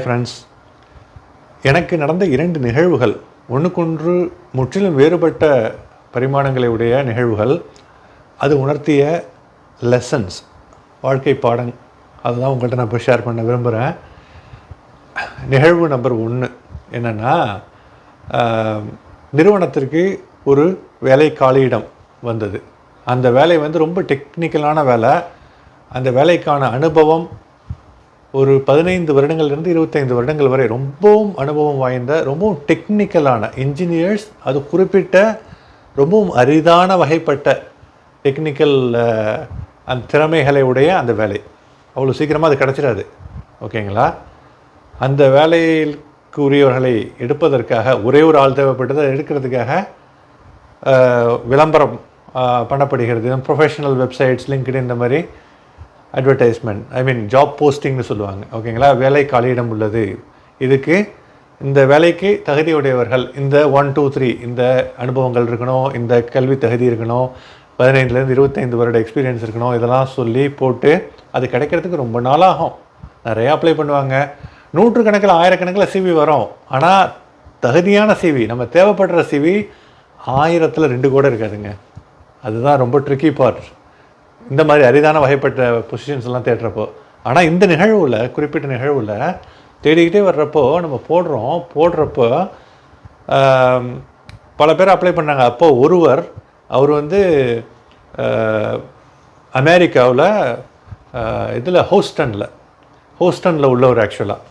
Friends, எனக்கு நடந்த 2 நிகழ்வுகள், ஒன்றுக்கொன்று முற்றிலும் வேறுபட்ட பரிமாணங்களை உடைய நிகழ்வுகள். அது உணர்த்திய லெசன்ஸ், வாழ்க்கை பாடம், அதுதான் உங்கள்கிட்ட நான் இப்போ ஷேர் பண்ண விரும்புகிறேன். நிகழ்வு நம்பர் 1 என்னென்னா, நிறுவனத்திற்கு ஒரு வேலை காலியிடம் வந்தது. அந்த வேலை ரொம்ப டெக்னிக்கலான வேலை. அந்த வேலைக்கான அனுபவம் ஒரு 15 வருடங்கள்லேருந்து 25 வருடங்கள் வரை ரொம்பவும் அனுபவம் வாய்ந்த, ரொம்பவும் டெக்னிக்கலான இன்ஜினியர்ஸ், அது குறிப்பிட்ட ரொம்பவும் அரிதான வகைப்பட்ட டெக்னிக்கல் அந்த திறமைகளை உடைய அந்த வேலை. அவ்வளோ சீக்கிரமாக அது கிடச்சிடாது. ஓகேங்களா? அந்த வேலைக்கு உரியவர்களை எடுப்பதற்காக ஒரே ஒரு ஆள் தேவைப்பட்டதை எடுக்கிறதுக்காக விளம்பரம் பண்ணப்படுகிறது. ப்ரொஃபஷனல் வெப்சைட்ஸ், லிங்க்டின், இந்த மாதிரி அட்வர்டைஸ்மெண்ட், ஜாப் போஸ்டிங்னு சொல்லுவாங்க. ஓகேங்களா? வேலை காலியிடம் உள்ளது, இதுக்கு இந்த வேலைக்கு தகுதியுடையவர்கள், இந்த 1 2 3 இந்த அனுபவங்கள் இருக்கணும், இந்த கல்வி தகுதி இருக்கணும், 15லேருந்து 25 வருட எக்ஸ்பீரியன்ஸ் இருக்கணும், இதெல்லாம் சொல்லி போட்டு அது கிடைக்கிறதுக்கு ரொம்ப நாளாகும். நிறையா அப்ளை பண்ணுவாங்க. 100 கணக்கில் 1000 கணக்கில் சிவி வரும். ஆனால் தகுதியான சிவி, நம்ம தேவைப்படுற சிவி 1000ல் 2 கூட இருக்காதுங்க. அதுதான் ரொம்ப ட்ரிக்கி பார்ட், இந்த மாதிரி அரிதான வகைப்பட்ட பொசிஷன்ஸ் எல்லாம் தேடுறப்போ. ஆனால் இந்த நிகழ்வில், குறிப்பிட்ட நிகழ்வில் தேடிக்கிட்டே வர்றப்போ நம்ம போடுறப்போ பல பேர் அப்ளை பண்ணாங்க. அப்போ ஒருவர், அவர் அமெரிக்காவில் இதில் ஹோஸ்டனில் உள்ளவர். ஆக்சுவலாக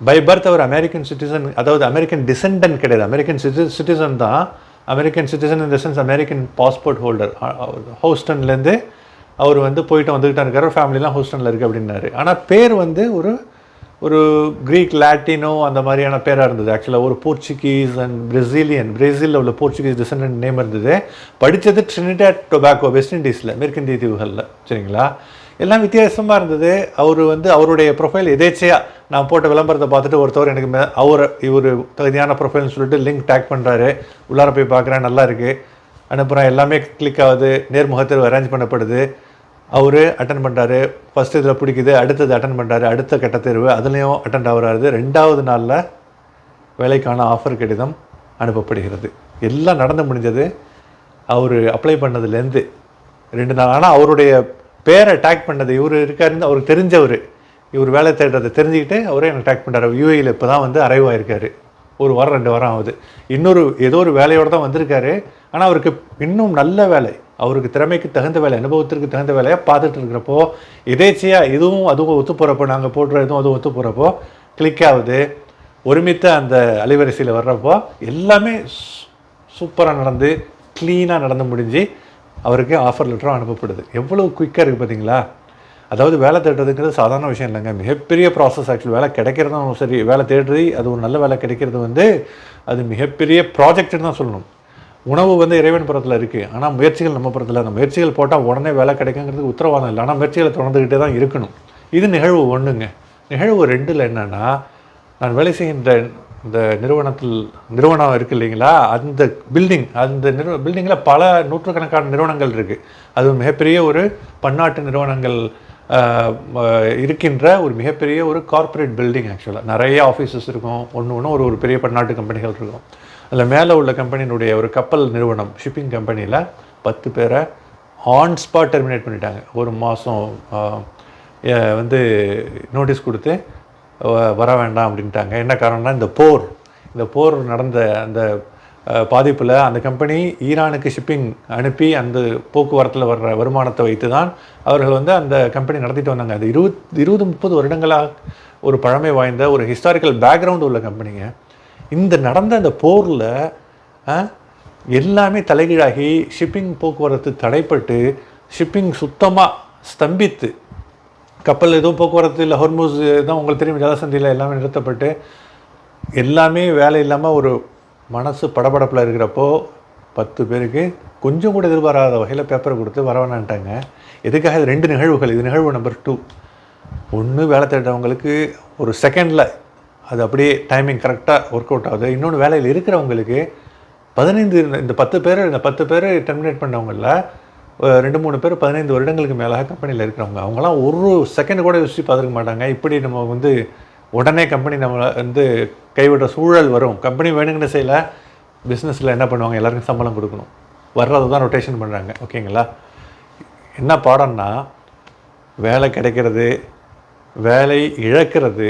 பை பர்த் அவர் அமெரிக்கன் சிட்டிசன், அதாவது அமெரிக்கன் டிசெண்டன்ட் கிடையாது, அமெரிக்கன் சிட்டிசன் தான். American citizen in the sense American passport holder. ஹோஸ்டன்லேருந்து அவர் போயிட்டு வந்துக்கிட்டு இருக்கார், ஃபேமிலிலாம் ஹூஸ்டனில் இருக்குது அப்படின்னாரு. ஆனால் பேர் ஒரு க்ரீக், லாட்டினோ அந்த மாதிரியான பேராக இருந்தது. ஆக்சுவலாக ஒரு போர்ச்சுகீஸ் அண்ட் பிரேசிலில் உள்ள போர்ச்சுகீஸ் டிசெண்டன்ட் நேம் இருந்தது. படித்தது ட்ரினிடாட் டொபாக்கோ, வெஸ்ட் இண்டீஸில், மேற்கிந்திய தீவுகளில். சரிங்களா? எல்லாம் வித்தியாசமாக இருந்தது. அவருடைய ப்ரொஃபைல் எதேச்சையாக நான் போட்ட விளம்பரத்தை பார்த்துட்டு ஒருத்தவர் எனக்கு இவர் தகுதியான ப்ரொஃபைல்னு சொல்லிட்டு லிங்க் டேக் பண்ணுறாரு. உள்ளார போய் பார்க்குறேன், நல்லா இருக்குது, அனுப்புகிறேன், எல்லாமே கிளிக் ஆகுது, நேர்முகத்தில் அரேஞ்ச் பண்ணப்படுது. அவர் அட்டன் பண்ணுறாரு. ஃபஸ்ட்டு இதில் பிடிக்குது, அடுத்தது அட்டன் பண்ணுறாரு, அடுத்த கட்ட தேர்வு அதுலேயும் அட்டன் ஆகுறாரு. 2வது நாளில் வேலைக்கான ஆஃபர் கடிதம் அனுப்பப்படுகிறது. எல்லாம் நடந்து முடிஞ்சது. அவர் அப்ளை பண்ணதுலேருந்து 2 நாள். ஆனால் அவருடைய பேரை டேக் பண்ணது இவர் இருக்காருன்னு அவருக்கு தெரிஞ்சவர். இவர் வேலை தேடுறதை தெரிஞ்சுக்கிட்டு அவரே எனக்கு டேக் பண்ணுறாரு. யூஏயில் இப்போ தான் அரைவ் ஆகிருக்காரு. 1 வாரம் 2 வாரம் ஆகுது. ஏதோ ஒரு வேலையோடு தான் வந்திருக்காரு. ஆனால் அவருக்கு இன்னும் நல்ல வேலை, அவருக்கு திறமைக்கு தகுந்த வேலை, அனுபவத்திற்கு தகுந்த வேலையாக பார்த்துட்டு இருக்கிறப்போ, எதேச்சியாக இதுவும் அதுவும் ஒத்து போகிறப்போ, நாங்கள் போடுற இதுவும் அதுவும் ஒத்து போகிறப்போ கிளிக் ஆகுது. ஒருமித்த அந்த அலைவரிசையில் வர்றப்போ எல்லாமே சூப்பராக நடந்து, க்ளீனாக நடந்து முடிஞ்சு அவருக்கு ஆஃபர் லெட்டரும் அனுப்பப்படுது. எவ்வளோ குயிக்காக இருக்குது பார்த்தீங்களா? அதாவது வேலை தேடுறதுங்கிறது சாதாரண விஷயம் இல்லைங்க, மிகப்பெரிய ப்ராசஸ். ஆக்சுவலி வேலை கிடைக்கிறதும் சரி, வேலை தேடுறது, அது ஒரு நல்ல வேலை கிடைக்கிறது அது மிகப்பெரிய ப்ராஜெக்ட்னு தான் சொல்லணும். உணவு இறைவன் புறத்தில் இருக்குது, ஆனால் முயற்சிகள் நம்ம புறத்தில். அந்த முயற்சிகள் போட்டால் உடனே வேலை கிடைக்குங்கிறதுக்கு உத்தரவாதம் இல்லை. ஆனால் முயற்சிகளை தொடர்ந்துக்கிட்டே தான் இருக்கணும். இது நிகழ்வு 1ங்க. நிகழ்வு 2ல் என்னென்னா, நான் வேலை செய்கின்ற இந்த நிறுவனம் இருக்குது இல்லைங்களா, அந்த பில்டிங்கில் பல நூற்றுக்கணக்கான நிறுவனங்கள் இருக்குது. அது மிகப்பெரிய ஒரு பன்னாட்டு நிறுவனங்கள் இருக்கின்ற ஒரு மிகப்பெரிய ஒரு கார்ப்பரேட் பில்டிங். ஆக்சுவலாக நிறைய ஆஃபீஸஸ் இருக்கும். ஒன்று ஒரு பெரிய பன்னாட்டு கம்பெனிகள் இருக்கும். அதில் மேலே உள்ள கம்பெனியினுடைய ஒரு கப்பல் நிறுவனம், ஷிப்பிங் கம்பெனியில் 10 பேரை ஆன் ஸ்பாட் டெர்மினேட் பண்ணிட்டாங்க. 1 மாதம் நோட்டீஸ் கொடுத்து வர வேண்டாம் அப்படின்ட்டாங்க. என்ன காரணம்னா, இந்த போர் நடந்த அந்த பாதிப்பில் அந்த கம்பெனி ஈரானுக்கு ஷிப்பிங் அனுப்பி அந்த போக்குவரத்தில் வர்ற வருமானத்தை வைத்து தான் அவர்கள் அந்த கம்பெனி நடத்திட்டு வந்தாங்க. அது 20-30 வருடங்களாக ஒரு பழமை வாய்ந்த ஒரு ஹிஸ்டாரிக்கல் பேக்ரவுண்டு உள்ள கம்பெனிங்க. நடந்த அந்த போரில் எல்லாமே தலைகீழாகி, ஷிப்பிங் போக்குவரத்து தடைப்பட்டு, ஷிப்பிங் சுத்தமாக ஸ்தம்பித்து, கப்பல் எதுவும் போக்குவரத்து இல்லை, ஹொர்முஸ் தான் உங்களுக்கு தெரியும், ஜலசந்தியில் எல்லாமே நிறுத்தப்பட்டு, எல்லாமே வேலை இல்லாமல் ஒரு மனசு படபடப்பில் இருக்கிறப்போ 10 பேருக்கு கொஞ்சம் கூட எதிர்பாராத வகையில் பேப்பரை கொடுத்து வரவேணான்ட்டாங்க. எதுக்காக? இது 2 நிகழ்வுகள். இது நிகழ்வு நம்பர் 2. 1 வேலை தேடுறவங்களுக்கு ஒரு செகண்டில் அது அப்படியே டைமிங் கரெக்டாக ஒர்க் அவுட் ஆகுது. இன்னொன்று வேலையில் இருக்கிறவங்களுக்கு 10 பேர் டெர்மினேட் பண்ணவங்களில் 2-3 பேர் 15 வருடங்களுக்கு மேலாக கம்பெனியில் இருக்கிறவங்க. அவங்களாம் ஒரு செகண்ட் கூட யோசிச்சு பார்த்துருக்க மாட்டாங்க. இப்படி நம்ம உடனே கம்பெனி நம்மளை வந்து கைவிடுற சூழல் வரும். கம்பெனி வேணுங்கன்னு செய்யலை, பிஸ்னஸில் என்ன பண்ணுவாங்க, எல்லாருக்கும் சம்பளம் கொடுக்கணும், வர்றது தான் ரொட்டேஷன் பண்ணுறாங்க. ஓகேங்களா? என்ன பாடம்னா, வேலை கிடைக்கிறது, வேலை இழக்கிறது,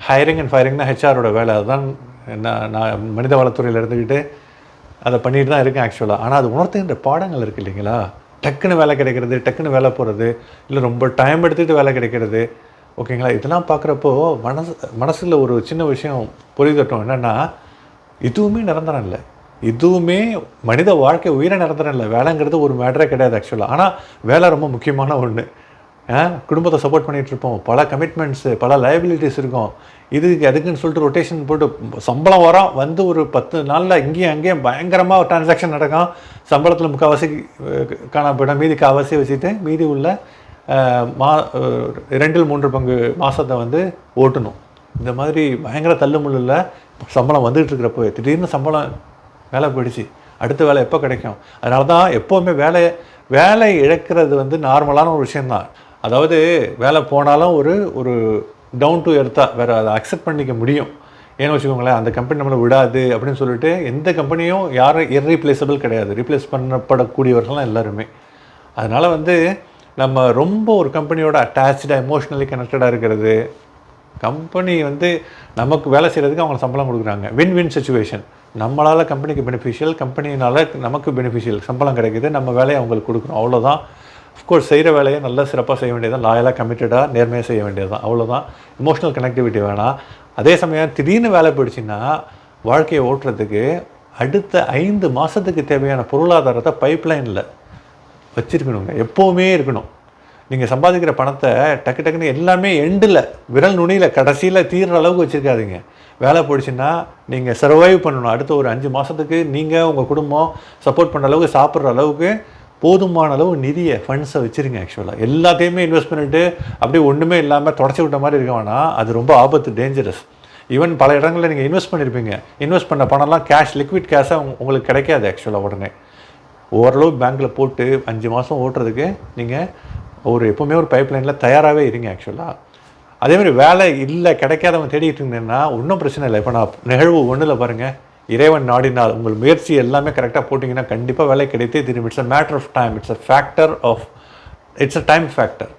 ஹைரிங் அண்ட் ஃபயரிங்னா ஹெச்ஆரோட வேலை. அதுதான் நான் மனித வளத்துறையில் இருந்துக்கிட்டு அதை பண்ணிட்டு தான் இருக்கேன் ஆக்சுவலாக. ஆனால் அது உணர்த்துகின்ற பாடங்கள் இருக்குது இல்லைங்களா? டக்குன்னு வேலை கிடைக்கிறது, டக்குன்னு வேலை போகிறது, இல்லை ரொம்ப டைம் எடுத்துகிட்டு வேலை கிடைக்கிறது. ஓகேங்களா? இதெல்லாம் பார்க்குறப்போ மனசில் ஒரு சின்ன விஷயம் புரிதட்டும். என்னென்னா, இதுவுமே நிரந்தரம் இல்லை, இதுவுமே மனித வாழ்க்கை உயிரை நிரந்தரம் இல்லை. வேலைங்கிறது ஒரு மேட்டரே கிடையாது ஆக்சுவலாக. ஆனால் வேலை ரொம்ப முக்கியமான ஒன்று. குடும்பத்தை சப்போர்ட் பண்ணிகிட்ருப்போம், பல கமிட்மெண்ட்ஸு, பல லைபிலிட்டிஸ் இருக்கும். அதுக்குன்னு சொல்லிட்டு ரொட்டேஷன் போட்டு சம்பளம் வந்து ஒரு 10 நாளில் இங்கேயும் அங்கேயும் பயங்கரமாக டிரான்சாக்ஷன் நடக்கும். சம்பளத்தில் முக்கால்வாசி காணப்படும், மீதி கால்வாசி வச்சுட்டு மீதி உள்ள 2-3 பங்கு மாதத்தை வந்து ஓட்டணும். இந்த மாதிரி பயங்கர தள்ளுமுள்ளில் சம்பளம் வந்துகிட்டு இருக்கிறப்போ திடீர்னு சம்பளம் வேலை போயிடுச்சு, அடுத்த வேலை எப்போ கிடைக்கும்? அதனால தான் எப்போவுமே வேலை இழக்கிறது வந்து நார்மலான ஒரு விஷயந்தான். அதாவது வேலை போனாலும் ஒரு டவுன் டு எர்த்தாக வேறு அதை அக்செப்ட் பண்ணிக்க முடியும். ஏன்னு வச்சுக்கோங்களேன், அந்த கம்பெனி நம்மளை விடாது அப்படின்னு சொல்லிட்டு எந்த கம்பெனியும் யாரும் இர்ரீப்ளேசபிள் கிடையாது, ரீப்ளேஸ் பண்ணப்படக்கூடியவர்கள்லாம் எல்லாருமே. அதனால் வந்து நம்ம ரொம்ப ஒரு கம்பெனியோட அட்டாச்சாக எமோஷ்னலி கனெக்டடாக இருக்கிறது. கம்பெனி வந்து நமக்கு வேலை செய்கிறதுக்கு அவங்க சம்பளம் கொடுக்குறாங்க, வின் வின் சுச்சுவேஷன். நம்மளால் கம்பெனிக்கு பெனிஃபிஷியல், கம்பெனினால் நமக்கு பெனிஃபிஷியல், சம்பளம் கிடைக்கிது, நம்ம வேலையை அவங்களுக்கு கொடுக்குறோம், அவ்வளோதான். அஃப்கோர்ஸ் செய்கிற வேலையை நல்லா சிறப்பாக செய்ய வேண்டியது தான், லாயலாக கமிட்டடாக நேர்மையாக செய்ய வேண்டியது தான், அவ்வளோதான். எமோஷ்னல் கனெக்டிவிட்டி வேணாம். அதே சமயம் திடீர்னு வேலை போயிடுச்சுன்னா வாழ்க்கையை ஓட்டுறதுக்கு அடுத்த 5 மாதத்துக்கு தேவையான பொருளாதாரத்தை பைப்லைனில் வச்சுருக்கணுங்க, எப்போவுமே இருக்கணும். நீங்கள் சம்பாதிக்கிற பணத்தை டக்குன்னு எல்லாமே எண்டில் விரல் நுனியில் கடைசியில் தீர்ற அளவுக்கு வச்சுருக்காதீங்க. வேலை போயிடுச்சுன்னா நீங்கள் சர்வைவ் பண்ணணும். அடுத்த ஒரு 5 மாதத்துக்கு நீங்கள் உங்கள் குடும்பம் சப்போர்ட் பண்ணுற அளவுக்கு, சாப்பிட்ற அளவுக்கு போதுமான அளவு நிதியை ஃபண்ட்ஸை வச்சுருங்க. ஆக்சுவலாக எல்லாத்தையுமே இன்வெஸ்ட் பண்ணிவிட்டு அப்படியே ஒன்றுமே இல்லாமல் தொடச்சி விட்ட மாதிரி இருக்க வேணாம், அது ரொம்ப ஆபத்து, டேஞ்சரஸ். ஈவன் பல இடங்களில் நீங்கள் இன்வெஸ்ட் பண்ணியிருப்பீங்க, இன்வெஸ்ட் பண்ண பணம்லாம் லிக்விட் கேஷாக உங்களுக்கு கிடைக்காது ஆக்சுவலாக. உடனே ஓரளவு பேங்க்கில் போட்டு 5 மாதம் ஓட்டுறதுக்கு நீங்கள் எப்போவுமே ஒரு பைப்லைனில் தயாராகவே இருங்க ஆக்சுவலாக. அதேமாதிரி வேலை இல்லை, கிடைக்காதவங்க தேடிட்டு இருந்தேன்னா ஒன்றும் பிரச்சனை இல்லை. இப்போ நான் நிகழ்வு 1 பாருங்கள், இறைவன் நாடினால் உங்கள் முயற்சி எல்லாமே கரெக்டாக போட்டிங்கன்னா கண்டிப்பாக வேலை கிடைத்தே திரும்பி. It's a matter of time, it's a time factor.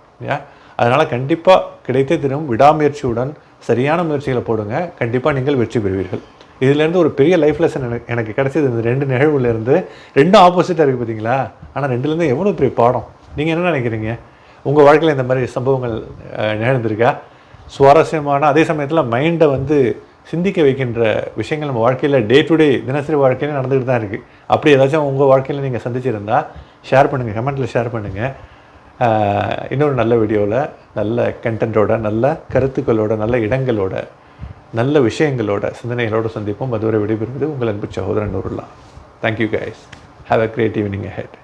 அதனால் கண்டிப்பாக கிடைத்தே திரும்பும். விடாமுயற்சியுடன் சரியான முயற்சிகளை போடுங்க, கண்டிப்பாக நீங்கள் வெற்றி பெறுவீர்கள். இதுலேருந்து ஒரு பெரிய லைஃப் லெசன் எனக்கு கிடைச்சது இந்த 2 நிகழ்வுலேருந்து. 2 ஆப்போசிட்டாக இருக்குது பார்த்தீங்களா? ஆனால் 2லேருந்து எவ்வளோ பெரிய பாடம். நீங்கள் என்ன நினைக்கிறீங்க? உங்கள் வாழ்க்கையில் இந்த மாதிரி சம்பவங்கள் நிகழ்ந்திருக்கா? சுவாரஸ்யமான, அதே சமயத்தில் மைண்டை வந்து சிந்திக்க வைக்கின்ற விஷயங்கள் நம்ம வாழ்க்கையில் டே டு டே தினசரி வாழ்க்கையில் நடந்துகிட்டு தான் இருக்குது. அப்படி ஏதாச்சும் உங்கள் வாழ்க்கையில் நீங்கள் சந்திச்சிருந்தால் ஷேர் பண்ணுங்கள், கமெண்ட்டில் ஷேர் பண்ணுங்கள். இன்னொரு நல்ல வீடியோவில் நல்ல கண்டென்ட்டோட, நல்ல கருத்துக்களோட, நல்ல இடங்களோட, நல்ல விஷயங்களோட, சிந்தனைகளோடு சந்திப்போம். அதுவரை விடைபெறுவது உங்கள் அன்பு சகோதரன் Noorullah. Thank you guys. Have a great evening ahead.